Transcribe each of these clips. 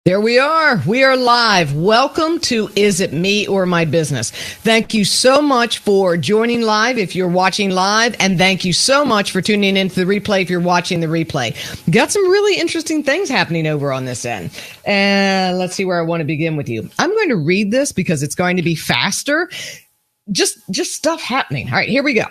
There we are. We are live. Welcome to Is It Me or My Business? Thank you so much for joining live if you're watching live, and thank you so much for tuning into the replay if you're watching the replay. Got some really interesting things happening over on this end. And let's see where I want to begin with you. I'm going to read this because it's going to be faster. Just stuff happening. All right, here we go.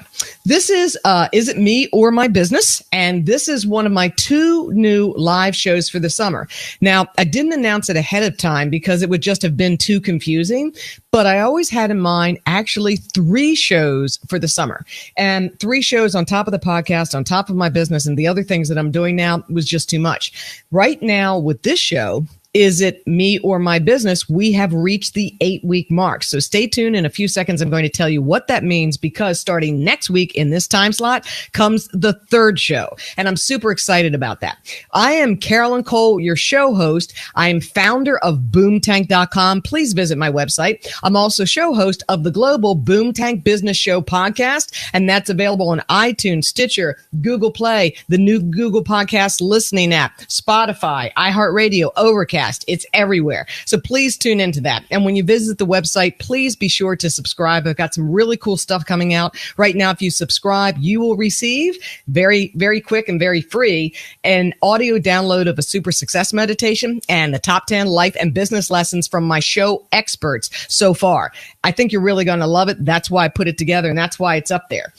This is It Me or My Business? And this is one of my 2 new live shows for the summer. Now, I didn't announce it ahead of time because it would just have been too confusing, but I always had in mind actually 3 shows for the summer. And 3 shows on top of the podcast, on top of my business, and the other things that I'm doing now was just too much. Right now with this show, Is It Me or My Business? We have reached the 8-week mark. So stay tuned. In a few seconds, I'm going to tell you what that means, because starting next week in this time slot comes the 3rd show. And I'm super excited about that. I am Carolyn Cole, your show host. I am founder of boomtank.com. Please visit my website. I'm also show host of the global Boomtank Business Show podcast. And that's available on iTunes, Stitcher, Google Play, the new Google Podcast listening app, Spotify, iHeartRadio, Overcast. It's everywhere. So please tune into that. And when you visit the website, please be sure to subscribe. I've got some really cool stuff coming out right now. If you subscribe, you will receive very, very quick and very free an audio download of a super success meditation and the top 10 life and business lessons from my show experts so far. I think you're really going to love it. That's why I put it together, and that's why it's up there.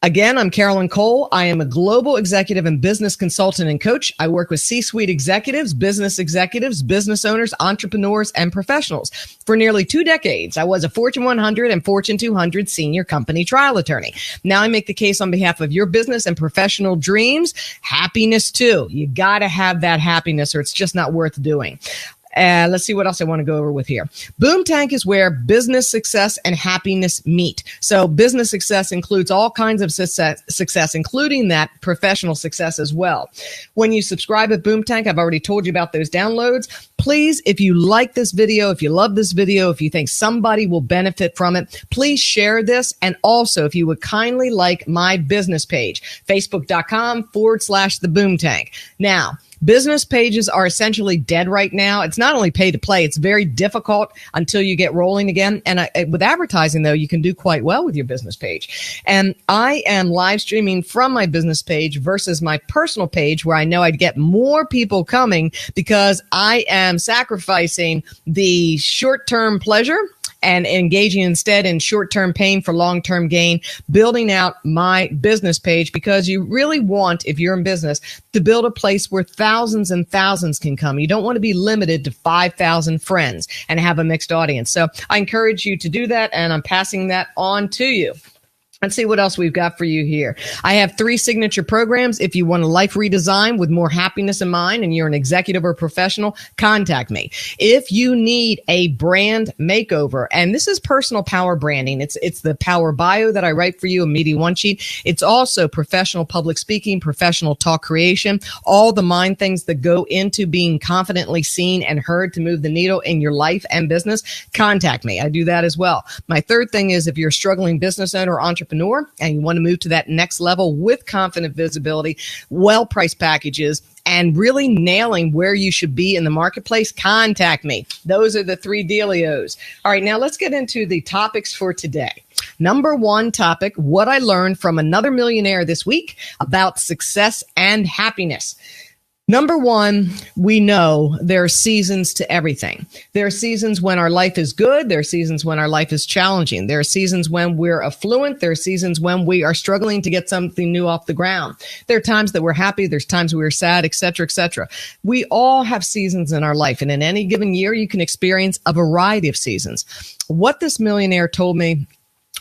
Again, I'm Carolyn Cole. I am a global executive and business consultant and coach. I work with C-suite executives, business owners, entrepreneurs, and professionals. For nearly 2 decades, I was a Fortune 100 and Fortune 200 senior company trial attorney. Now I make the case on behalf of your business and professional dreams. Happiness, too. You got to have that happiness, or it's just not worth doing. Let's see what else I want to go over with here. Boomtank is where business success and happiness meet. So business success includes all kinds of success, including that professional success as well. When you subscribe at Boomtank, I've already told you about those downloads. Please, if you like this video, if you love this video, if you think somebody will benefit from it, please share this. And also, if you would kindly like my business page, facebook.com/the Boomtank. Now, business pages are essentially dead right now. It's not only pay to play, it's very difficult until you get rolling again. And with advertising, though, you can do quite well with your business page. And I am live streaming from my business page versus my personal page, where I know I'd get more people coming because I am sacrificing the short-term pleasure and engaging instead in short-term pain for long-term gain, building out my business page, because you really want, if you're in business, to build a place where thousands and thousands can come. You don't want to be limited to 5,000 friends and have a mixed audience. So I encourage you to do that, and I'm passing that on to you. Let's see what else we've got for you here. I have 3 signature programs. If you want a life redesign with more happiness in mind and you're an executive or professional, contact me. If you need a brand makeover, and this is personal power branding, it's the power bio that I write for you, a meaty one sheet. It's also professional public speaking, professional talk creation, all the mind things that go into being confidently seen and heard to move the needle in your life and business. Contact me. I do that as well. My 3rd thing is, if you're a struggling business owner or entrepreneur, and you want to move to that next level with confident visibility, well-priced packages, and really nailing where you should be in the marketplace, contact me. Those are the 3 dealios. All right, now let's get into the topics for today. Number 1 topic, what I learned from another millionaire this week about success and happiness. Number 1, we know there are seasons to everything. There are seasons when our life is good. There are seasons when our life is challenging. There are seasons when we're affluent. There are seasons when we are struggling to get something new off the ground. There are times that we're happy. There's times we're sad, et cetera, et cetera. We all have seasons in our life. And in any given year, you can experience a variety of seasons. What this millionaire told me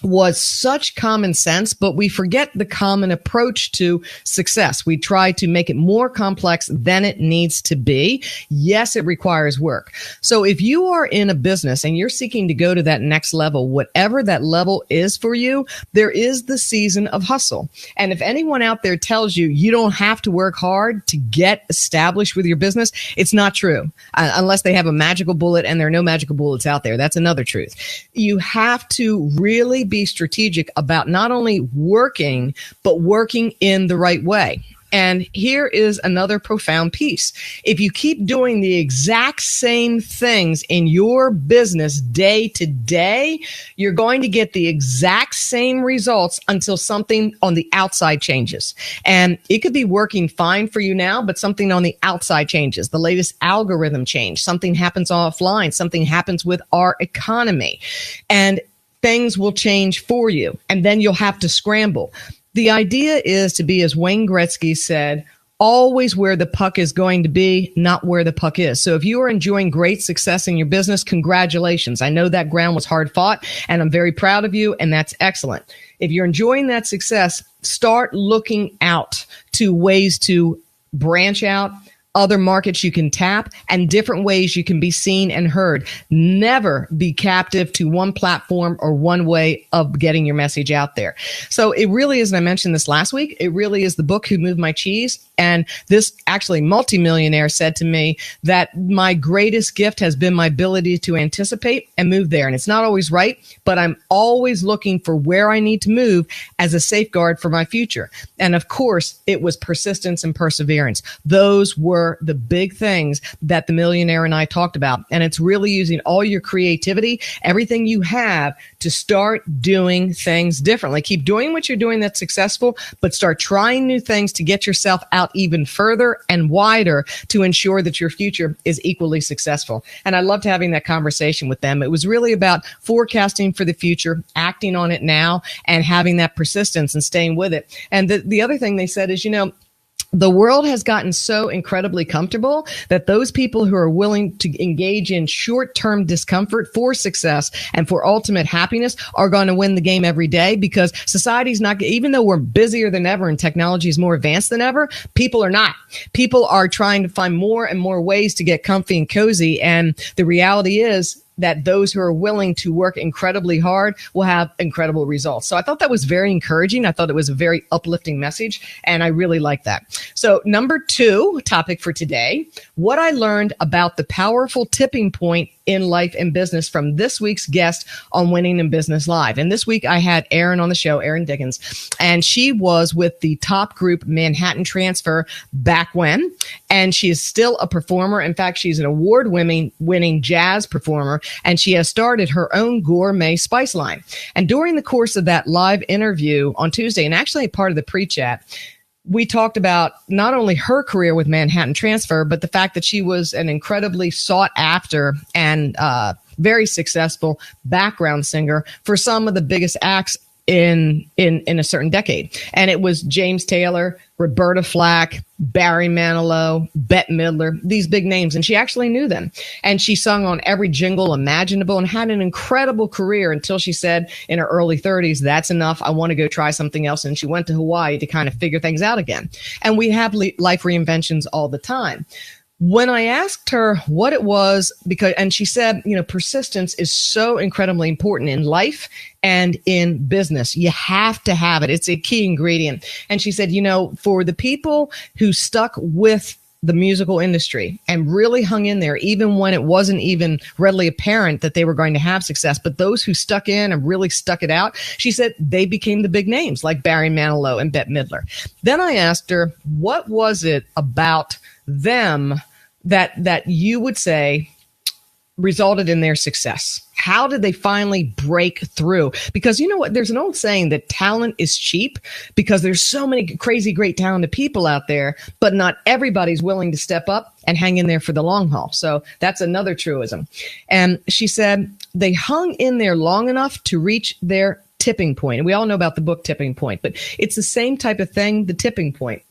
was such common sense, but we forget the common approach to success. We try to make it more complex than it needs to be. Yes, it requires work. So if you are in a business and you're seeking to go to that next level, whatever that level is for you, there is the season of hustle. And if anyone out there tells you you don't have to work hard to get established with your business, it's not true. Unless they have a magical bullet, and there are no magical bullets out there. That's another truth. You have to really be strategic about not only working, but working in the right way. And here is another profound piece. If you keep doing the exact same things in your business day to day, you're going to get the exact same results until something on the outside changes. And it could be working fine for you now, but something on the outside changes. The latest algorithm change, something happens offline, something happens with our economy, and things will change for you. And then you'll have to scramble. The idea is to be, as Wayne Gretzky said, always where the puck is going to be, not where the puck is. So if you are enjoying great success in your business, congratulations. I know that ground was hard fought, and I'm very proud of you, and that's excellent. If you're enjoying that success, start looking out to ways to branch out, other markets you can tap, and different ways you can be seen and heard. Never be captive to one platform or one way of getting your message out there. So it really is, and I mentioned this last week, it really is the book Who Moved My Cheese. And this actually multimillionaire said to me that my greatest gift has been my ability to anticipate and move there. And it's not always right, but I'm always looking for where I need to move as a safeguard for my future. And of course, it was persistence and perseverance. Those were the big things that the millionaire and I talked about. And it's really using all your creativity, everything you have, to start doing things differently. Keep doing what you're doing that's successful, but start trying new things to get yourself out even further and wider to ensure that your future is equally successful. And I loved having that conversation with them. It was really about forecasting for the future, acting on it now, and having that persistence and staying with it. And the other thing they said is, the world has gotten so incredibly comfortable that those people who are willing to engage in short-term discomfort for success and for ultimate happiness are going to win the game every day, because society's not, even though we're busier than ever and technology is more advanced than ever, people are not. People are trying to find more and more ways to get comfy and cozy. And the reality is that those who are willing to work incredibly hard will have incredible results. So I thought that was very encouraging. I thought it was a very uplifting message, and I really like that. So number 2 topic for today, what I learned about the powerful tipping point in life and business from this week's guest on Winning in Business Live. And this week I had Erin on the show, Erin Dickens, and she was with the top group Manhattan Transfer back when, and she is still a performer. In fact, she's an award-winning jazz performer, and she has started her own gourmet spice line. And during the course of that live interview on Tuesday, and actually part of the pre-chat, we talked about not only her career with Manhattan Transfer, but the fact that she was an incredibly sought after and very successful background singer for some of the biggest acts in a certain decade. And it was James Taylor, Roberta Flack, Barry Manilow, Bette Midler, these big names. And she actually knew them. And she sung on every jingle imaginable and had an incredible career until she said in her early 30s, that's enough. I want to go try something else. And she went to Hawaii to kind of figure things out again. And we have life reinventions all the time. When I asked her what it was, and she said, persistence is so incredibly important in life and in business. You have to have it. It's a key ingredient. And she said, for the people who stuck with the musical industry and really hung in there, even when it wasn't even readily apparent that they were going to have success, but those who stuck in and really stuck it out, she said they became the big names like Barry Manilow and Bette Midler. Then I asked her, what was it about them that you would say resulted in their success? How did they finally break through? Because you know what? There's an old saying that talent is cheap, because there's so many crazy, great talented people out there, but not everybody's willing to step up and hang in there for the long haul. So that's another truism. And she said they hung in there long enough to reach their tipping point. And we all know about the book Tipping Point, but it's the same type of thing, the tipping point.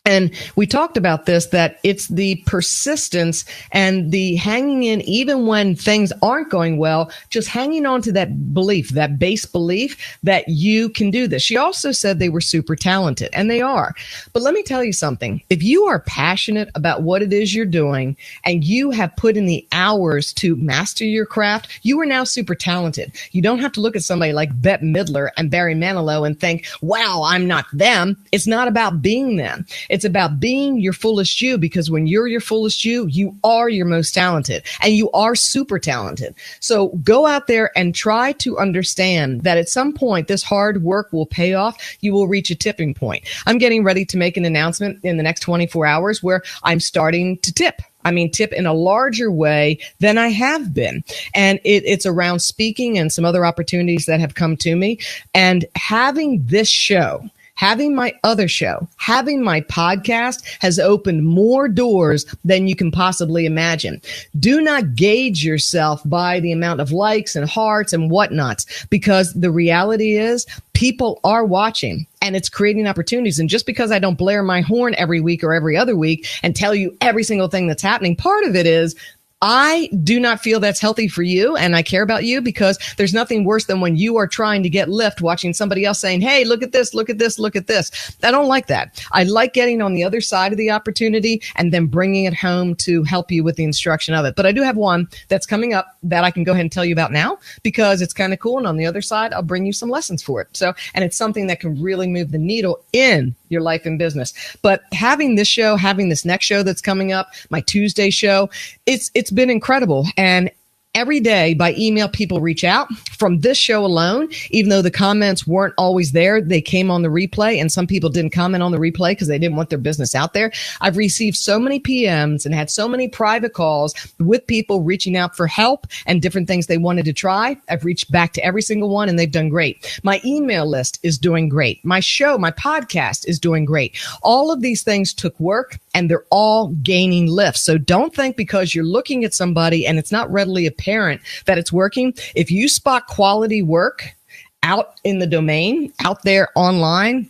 And we talked about this, that it's the persistence and the hanging in, even when things aren't going well, just hanging on to that belief, that base belief that you can do this. She also said they were super talented, and they are. But let me tell you something. If you are passionate about what it is you're doing and you have put in the hours to master your craft, you are now super talented. You don't have to look at somebody like Bette Midler and Barry Manilow and think, wow, I'm not them. It's not about being them. It's about being your fullest you, because when you're your fullest you, you are your most talented, and you are super talented. So go out there and try to understand that at some point this hard work will pay off. You will reach a tipping point. I'm getting ready to make an announcement in the next 24 hours where I'm starting to tip. I mean, tip in a larger way than I have been. And it's around speaking and some other opportunities that have come to me. And having this show, having my other show, having my podcast has opened more doors than you can possibly imagine. Do not gauge yourself by the amount of likes and hearts and whatnots, because the reality is people are watching and it's creating opportunities. And just because I don't blare my horn every week or every other week and tell you every single thing that's happening, part of it is I do not feel that's healthy for you, and I care about you, because there's nothing worse than when you are trying to get lift watching somebody else saying, hey, look at this, look at this, look at this. I don't like that. I like getting on the other side of the opportunity and then bringing it home to help you with the instruction of it. But I do have one that's coming up that I can go ahead and tell you about now, because it's kind of cool. And on the other side, I'll bring you some lessons for it. So, and it's something that can really move the needle in your life and business. But having this show, having this next show that's coming up, my Tuesday show, it's been incredible. And every day by email, people reach out from this show alone. Even though the comments weren't always there, they came on the replay, and some people didn't comment on the replay because they didn't want their business out there. I've received so many PMs and had so many private calls with people reaching out for help and different things they wanted to try. I've reached back to every single one, and they've done great. My email list is doing great. My show, my podcast is doing great. All of these things took work, and they're all gaining lift. So don't think because you're looking at somebody and it's not readily apparent that it's working. If you spot quality work out in the domain, out there online,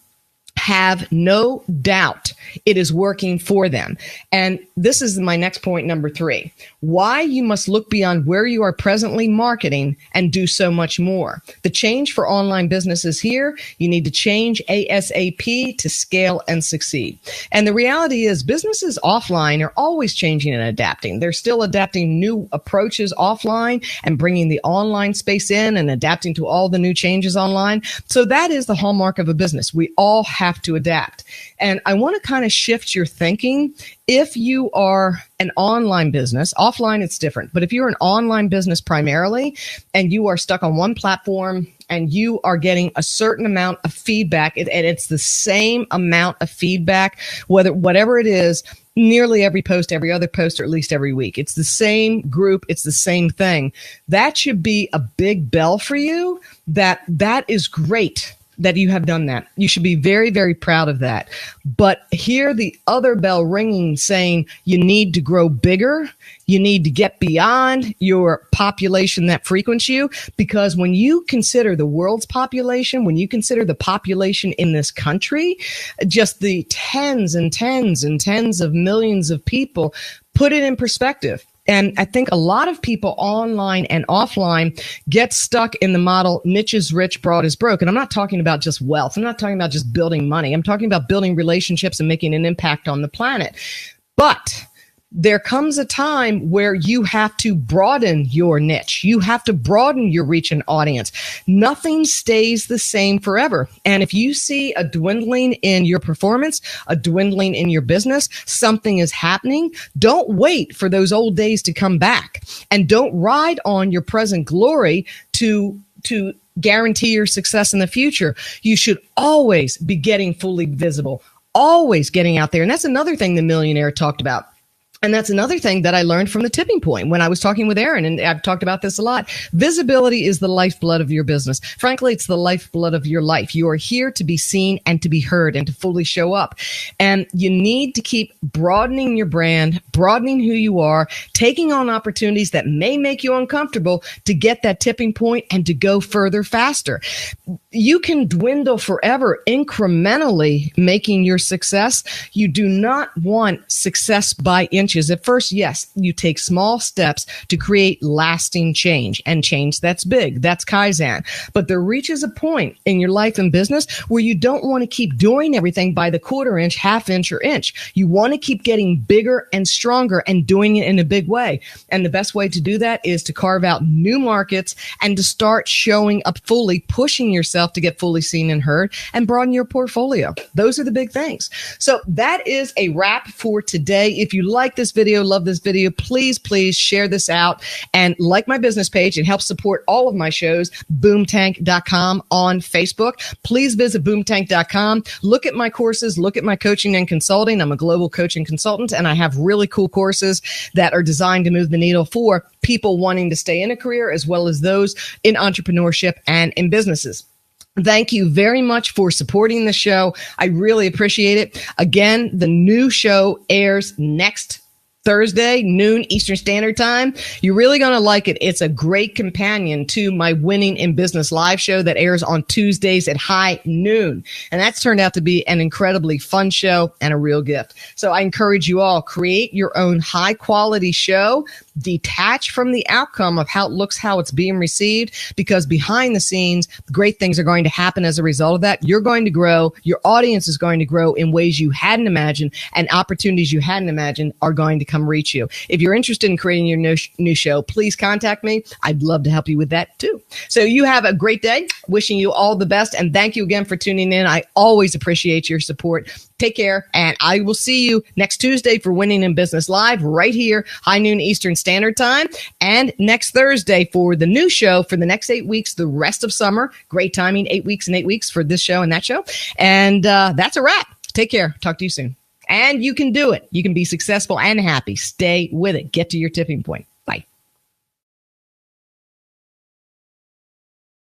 have no doubt it is working for them. And this is my next point, number 3. Why you must look beyond where you are presently marketing and do so much more. The change for online business is here. You need to change ASAP to scale and succeed. And the reality is businesses offline are always changing and adapting. They're still adapting new approaches offline and bringing the online space in and adapting to all the new changes online. So that is the hallmark of a business. We all have to adapt. And I want to kind of shift your thinking. If you are an online business, offline it's different, but if you're an online business primarily and you are stuck on one platform and you are getting a certain amount of feedback, and it's the same amount of feedback, whatever it is, nearly every post, every other post, or at least every week, it's the same group, it's the same thing. That should be a big bell for you. That is great that you have done that. You should be very, very proud of that. But hear the other bell ringing saying you need to grow bigger. You need to get beyond your population that frequents you, because when you consider the world's population, when you consider the population in this country, just the tens and tens and tens of millions of people, put it in perspective. And I think a lot of people online and offline get stuck in the model, niche is rich, broad is broke. And I'm not talking about just wealth. I'm not talking about just building money. I'm talking about building relationships and making an impact on the planet. But there comes a time where you have to broaden your niche. You have to broaden your reach and audience. Nothing stays the same forever. And if you see a dwindling in your performance, a dwindling in your business, something is happening, don't wait for those old days to come back. And don't ride on your present glory to guarantee your success in the future. You should always be getting fully visible, always getting out there. And that's another thing the millionaire talked about. And that's another thing that I learned from the tipping point when I was talking with Aaron, and I've talked about this a lot. Visibility is the lifeblood of your business. Frankly, it's the lifeblood of your life. You are here to be seen and to be heard and to fully show up. And you need to keep broadening your brand, broadening who you are, taking on opportunities that may make you uncomfortable to get that tipping point and to go further faster. You can dwindle forever incrementally making your success. You do not want success by inches. change is at first, yes, you take small steps to create lasting change, and change that's big. That's Kaizen. But there reaches a point in your life and business where you don't want to keep doing everything by the quarter inch, half inch, or inch. You want to keep getting bigger and stronger and doing it in a big way. And the best way to do that is to carve out new markets and to start showing up fully, pushing yourself to get fully seen and heard, and broaden your portfolio. Those are the big things. So that is a wrap for today. If you like this video, love this video, please share this out and like my business page. It helps support all of my shows, boomtank.com on Facebook. Please visit boomtank.com. Look at my courses, look at my coaching and consulting. I'm a global coaching consultant, and I have really cool courses that are designed to move the needle for people wanting to stay in a career as well as those in entrepreneurship and in businesses. Thank you very much for supporting the show. I really appreciate it. Again, the new show airs next Thursday, noon Eastern Standard Time. You're really going to like it. It's a great companion to my Winning in Business live show that airs on Tuesdays at high noon. And that's turned out to be an incredibly fun show and a real gift. So I encourage you all, create your own high quality show. Detach from the outcome of how it looks, how it's being received, because behind the scenes, great things are going to happen as a result of that. You're going to grow. Your audience is going to grow in ways you hadn't imagined, and opportunities you hadn't imagined are going to come reach you. If you're interested in creating your new show, please contact me. I'd love to help you with that too. So you have a great day. Wishing you all the best. And thank you again for tuning in. I always appreciate your support. Take care. And I will see you next Tuesday for Winning in Business Live right here, high noon Eastern Standard Time. And next Thursday for the new show for the next 8 weeks, the rest of summer. Great timing, 8 weeks and 8 weeks for this show and that show. And that's a wrap. Take care. Talk to you soon. And you can do it. You can be successful and happy. Stay with it. Get to your tipping point.